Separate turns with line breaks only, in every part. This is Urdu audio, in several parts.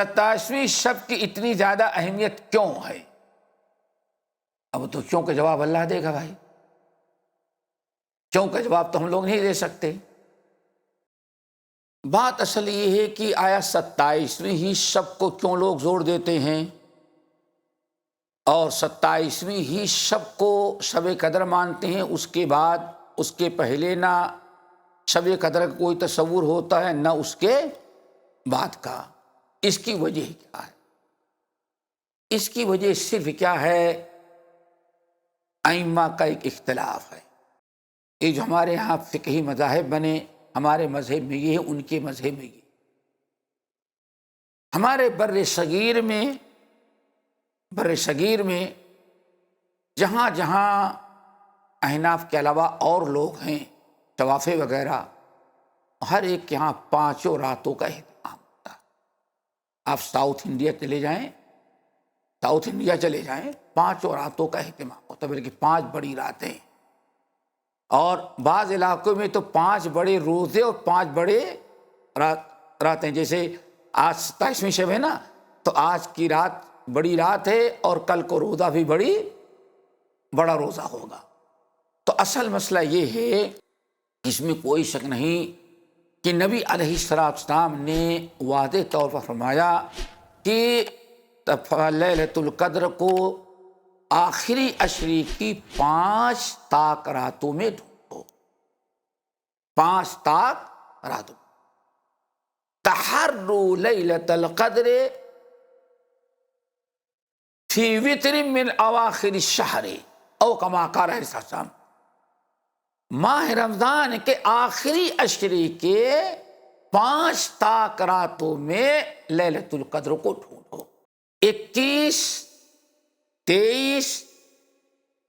27ویں شب کی اتنی زیادہ اہمیت کیوں ہے؟ اب تو کیوں کا جواب اللہ دے گا بھائی، کیوں کا جواب تو ہم لوگ نہیں دے سکتے۔ بات اصل یہ ہے کہ آیا 27ویں ہی شب کو کیوں لوگ زور دیتے ہیں، اور 27ویں ہی شب کو شب قدر مانتے ہیں، اس کے بعد اس کے پہلے نہ شب قدر کا کوئی تصور ہوتا ہے نہ اس کے بعد کا۔ اس کی وجہ کیا ہے؟ اس کی وجہ صرف کیا ہے؟ ائمہ کا ایک اختلاف ہے۔ یہ جو ہمارے ہاں فقہی مذاہب بنے، ہمارے مذہب میں یہ ہے، ان کے مذہب میں یہ۔ ہمارے بر صغیر میں جہاں جہاں احناف کے علاوہ اور لوگ ہیں، طوافے وغیرہ، ہر ایک کے یہاں 5 راتوں کا اہتمام ہوتا ہے۔ آپ ساؤتھ انڈیا چلے جائیں، 5 راتوں کا اہتمام ہوتا ہے، بلکہ 5 بڑی راتیں، اور بعض علاقوں میں تو 5 بڑے روزے اور 5 بڑے راتیں۔ جیسے آج 27ویں شب ہے نا، تو آج کی رات بڑی رات ہے اور کل کو روزہ بھی بڑا روزہ ہوگا۔ تو اصل مسئلہ یہ ہے، اس میں کوئی شک نہیں کہ نبی علیہ السلام نے واضح طور پر فرمایا کہ لیلۃ القدر کو آخری عشرے کی 5 طاق راتوں میں ڈھونڈو، 5 طاق راتوں۔ تحروا لیلۃ القدر فی وتر من اواخر الشہر او کما قال علیہ السلام، ماہ رمضان کے آخری عشرے کے 5 طاق راتوں میں لیلۃ القدر کو ڈھونڈو۔ 21، 23،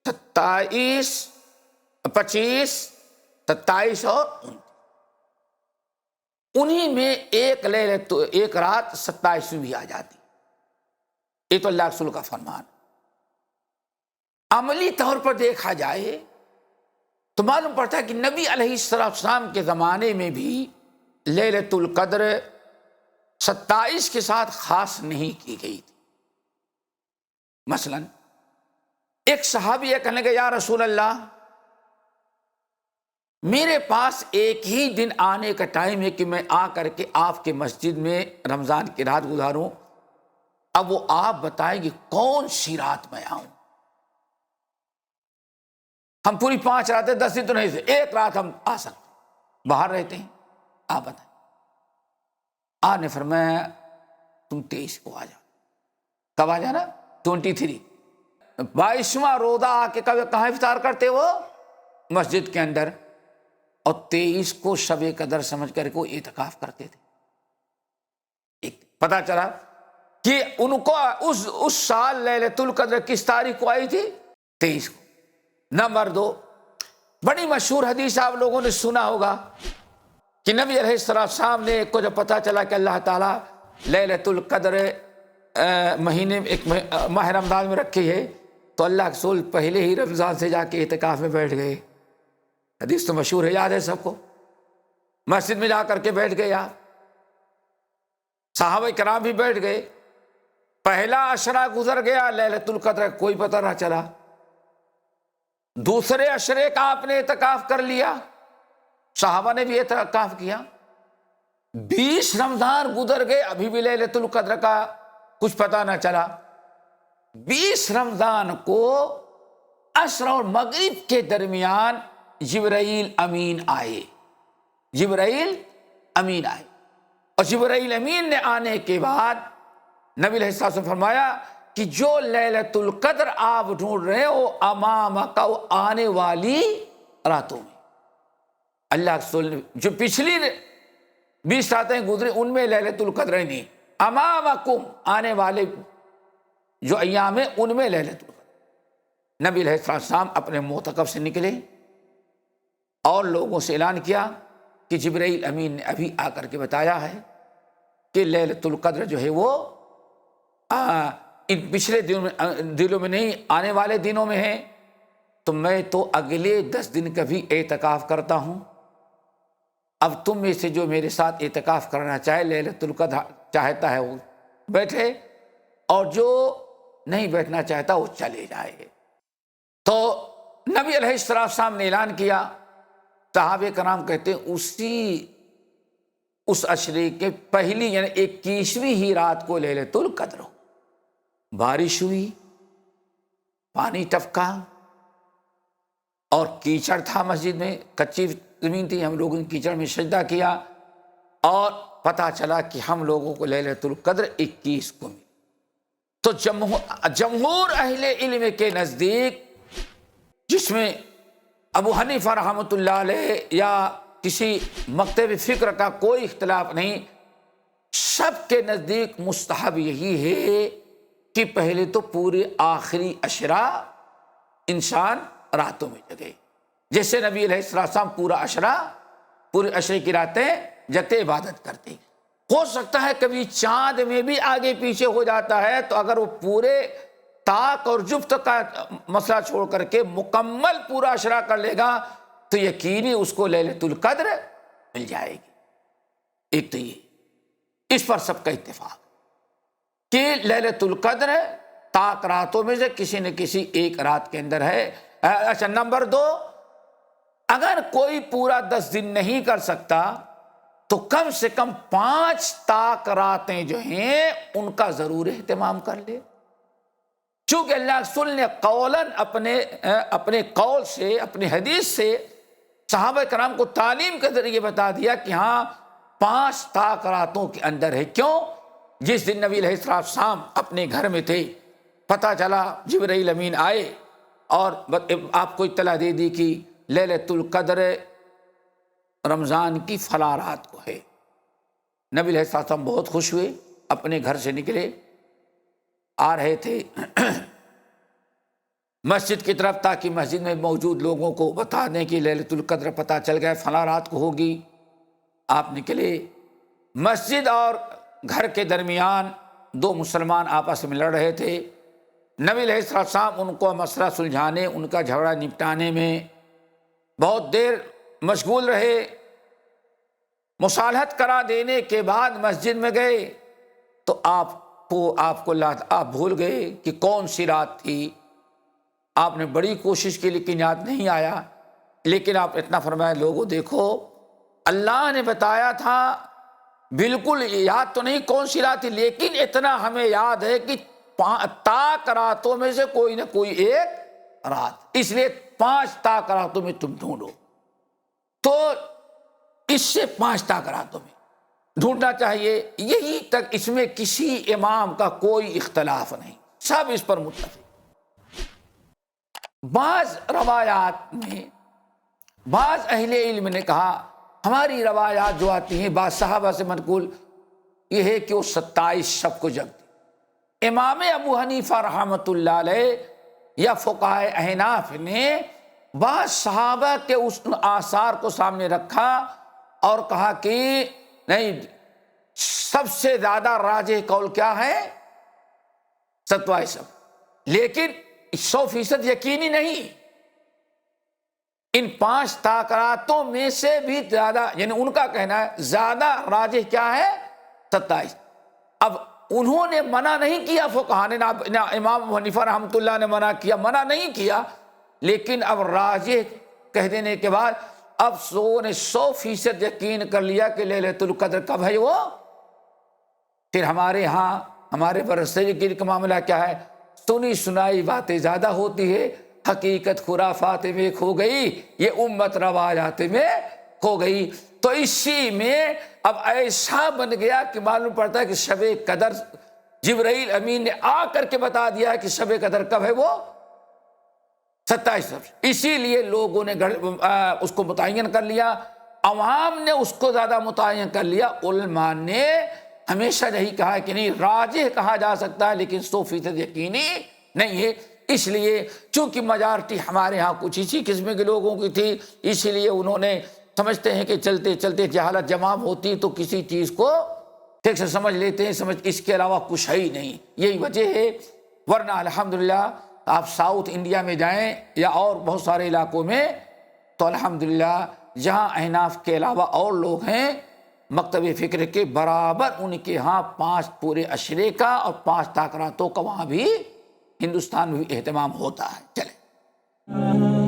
27، 25، 27 اور 29، انہی میں ایک رات 27ویں بھی آ جاتی۔ یہ تو اللہ رسول کا فرمان۔ عملی طور پر دیکھا جائے تو معلوم پڑتا ہے کہ نبی علیہ السلام کے زمانے میں بھی لیلۃ القدر 27 کے ساتھ خاص نہیں کی گئی تھی۔ مثلا ایک صحابی یہ کہنے لگا، یا رسول اللہ، میرے پاس ایک ہی دن آنے کا ٹائم ہے کہ میں آ کر کے آپ کے مسجد میں رمضان کی رات گزاروں، اب وہ آپ بتائیں گے کون سی رات میں آؤں؟ ہم پوری 5 راتیں 10 دن تو نہیں سے، ایک رات ہم آ سکتے، باہر رہتے ہیں، آپ بتائیں۔ آپ نے فرمایا تم 23 کو آ جاؤ۔ کب آ جانا؟ 23۔ 22واں روزہ آ کے کہاں افطار کرتے وہ؟ مسجد کے اندر، اور 23 کو شب قدر سمجھ کر کو اعتکاف کرتے تھے۔ ایک پتہ چلا کہ ان کو اس سال لیلۃ القدر کس تاریخ کو آئی تھی؟ 23 کو۔ نمبر 2، بڑی مشہور حدیث آپ لوگوں نے سنا ہوگا کہ نبی علیہ السلام نے کو جب پتہ چلا کہ اللہ تعالیٰ لیلۃ القدر مہینے ایک ماہ رمضان میں رکھی ہے، تو اللہ کے رسول پہلے ہی رمضان سے جا کے اعتکاف میں بیٹھ گئے۔ حدیث تو مشہور ہے، یاد ہے سب کو۔ مسجد میں جا کر کے بیٹھ گئے، آپ صحابہ کرام بھی بیٹھ گئے۔ پہلا عشرہ گزر گیا، لیلۃ القدر کا کوئی پتہ نہ چلا۔ دوسرے عشرے کا آپ نے اعتکاف کر لیا، صحابہ نے بھی اعتکاف کیا۔ 20 رمضان گزر گئے، ابھی بھی لیلۃ القدر کا کچھ پتہ نہ چلا۔ 20 رمضان کو عصر اور مغرب کے درمیان جبرائیل امین آئے، اور جبرائیل امین نے آنے کے بعد نبی علیہ السلام نے فرمایا کہ جو لیلۃ القدر آپ ڈھونڈ رہے ہو امامک، آنے والی راتوں میں۔ اللہ کے رسول نے جو پچھلی 20 راتیں گزری ان میں لیلۃ القدر نہیں، امامکم، آنے والے جو ایام ہیں ان میں لیلۃ القدر۔ نبی علیہ السلام اپنے معتکف سے نکلے اور لوگوں سے اعلان کیا کہ جبرائیل امین نے ابھی آ کر کے بتایا ہے کہ لیلۃ القدر جو ہے وہ ان پچھلے دنوں میں نہیں، آنے والے دنوں میں ہے۔ تو میں تو اگلے 10 دن کا بھی اعتکاف کرتا ہوں، اب تم میں سے جو میرے ساتھ اعتکاف کرنا چاہے، لیلۃ القدر چاہتا ہے وہ بیٹھے اور جو نہیں بیٹھنا چاہتا وہ چلے جائے۔ تو نبی علیہ السلام نے اعلان کیا، صحابہ کرام کہتے ہیں اس عشرے کے پہلی یعنی 21ویں ہی رات کو لیلۃ القدر ہو۔ بارش ہوئی، پانی ٹپکا اور کیچڑ تھا مسجد میں، کچی زمین تھی، ہم لوگوں نے کیچڑ میں سجدہ کیا اور پتہ چلا کہ ہم لوگوں کو لیلۃ القدر 21 کو ملی۔ تو جمہور اہل علم کے نزدیک، جس میں ابو حنیفہ رحمۃ اللہ علیہ یا کسی مکتب فکر کا کوئی اختلاف نہیں، سب کے نزدیک مستحب یہی ہے کہ پہلے تو پورے آخری عشرہ انسان راتوں میں جگے، جیسے نبی علیہ السلام پورے عشرے کی راتیں جگتے عبادت کرتے۔ ہو سکتا ہے کبھی چاند میں بھی آگے پیچھے ہو جاتا ہے، تو اگر وہ پورے طاق اور جفت کا مسئلہ چھوڑ کر کے مکمل پورا عشرہ کر لے گا تو یقینی اس کو لیلۃ القدر مل جائے گی۔ ایک تو یہ، اس پر سب کا اتفاق کہ لیلۃ القدر طاق راتوں میں سے کسی نہ کسی ایک رات کے اندر ہے۔ اچھا، نمبر 2، اگر کوئی پورا 10 دن نہیں کر سکتا تو کم سے کم 5 طاق راتیں جو ہیں ان کا ضرور اہتمام کر لے، چونکہ اللہ رسول نے قولاً اپنے قول سے، اپنی حدیث سے صحابہ کرام کو تعلیم کے ذریعے بتا دیا کہ ہاں 5 طاق راتوں کے اندر ہے۔ کیوں؟ جس دن نبی علیہ السلام اپنے گھر میں تھے، پتہ چلا جبرائیل امین آئے اور آپ کو اطلاع دے دی کہ لیلۃ القدر رمضان کی فلاں رات کو ہے۔ نبی علیہ السلام بہت خوش ہوئے، اپنے گھر سے نکلے، آ رہے تھے مسجد کی طرف تاکہ مسجد میں موجود لوگوں کو بتا دیں کہ لیلۃ القدر پتہ چل گیا فلاں رات کو ہوگی۔ آپ نکلے، مسجد اور گھر کے درمیان 2 مسلمان آپس میں لڑ رہے تھے۔ نبی علیہ السلام ان کو مسئلہ سلجھانے، ان کا جھگڑا نپٹانے میں بہت دیر مشغول رہے۔ مصالحت کرا دینے کے بعد مسجد میں گئے تو آپ بھول گئے کہ کون سی رات تھی۔ آپ نے بڑی کوشش کی لیکن یاد نہیں آیا، لیکن آپ اتنا فرمایا، لوگوں دیکھو اللہ نے بتایا تھا، بالکل یاد تو نہیں کون سی رات تھی، لیکن اتنا ہمیں یاد ہے کہ طاق راتوں میں سے کوئی نہ کوئی ایک رات، اس لیے 5 طاق راتوں میں تم ڈھونڈو۔ تو اس سے 5 طاق راتوں میں ڈھونڈنا چاہیے، یہی تک اس میں کسی امام کا کوئی اختلاف نہیں، سب اس پر متفق۔ بعض روایات میں بعض اہل علم نے کہا، ہماری روایات جو آتی ہیں بعض صحابہ سے منقول، یہ ہے کہ وہ 27 شب کو جگتے۔ امام ابو حنیفہ رحمۃ اللہ علیہ یا فقہائے احناف نے بعض صحابہ کے اس آثار کو سامنے رکھا اور کہا کہ نہیں، سب سے زیادہ راجح قول کیا ہے؟ 27 شب، لیکن 100% یقینی نہیں۔ ان 5 طاق راتوں میں سے بھی زیادہ، یعنی ان کا کہنا ہے زیادہ راجح کیا ہے؟ 27۔ اب انہوں نے منع نہیں کیا، فقہاء نے، نہ امام ابو حنیفہ رحمۃ اللہ نے منع نہیں کیا، لیکن اب راجح کہہ دینے کے بعد اب 100% یقین کر لیا کہ لیلۃ القدر کب ہے وہ۔ پھر ہمارے ہاں ہمارے برصغیر کا معاملہ کیا ہے؟ سنی سنائی باتیں زیادہ ہوتی ہے، حقیقت خرافات میں کھو گئی، یہ امت روایات میں کھو گئی۔ تو اسی میں اب ایسا بن گیا کہ معلوم پڑتا ہے کہ شب قدر جبرائیل امین نے آ کر کے بتا دیا کہ شب قدر کب ہے وہ 27 شب۔ اسی لیے لوگوں نے اس کو متعین کر لیا، عوام نے اس کو زیادہ متعین کر لیا۔ علماء نے ہمیشہ یہی کہا کہ نہیں، راجح کہا جا سکتا ہے لیکن 100% یقینی نہیں ہے۔ اس لیے چونکہ میجارٹی ہمارے ہاں کچھ اسی قسم کے لوگوں کی تھی، اسی لیے انہوں نے سمجھتے ہیں کہ چلتے چلتے جہالت جمع ہوتی تو کسی چیز کو ٹھیک سے سمجھ لیتے ہیں، اس کے علاوہ کچھ ہے ہی نہیں، یہی وجہ ہے۔ ورنہ الحمدللہ آپ ساؤتھ انڈیا میں جائیں یا اور بہت سارے علاقوں میں تو الحمدللہ جہاں احناف کے علاوہ اور لوگ ہیں مکتب فکر کے برابر ان کے ہاں 5 پورے اشرے کا اور 5 تاکراتوں کا وہاں بھی ہندوستان میں اہتمام ہوتا ہے. چلے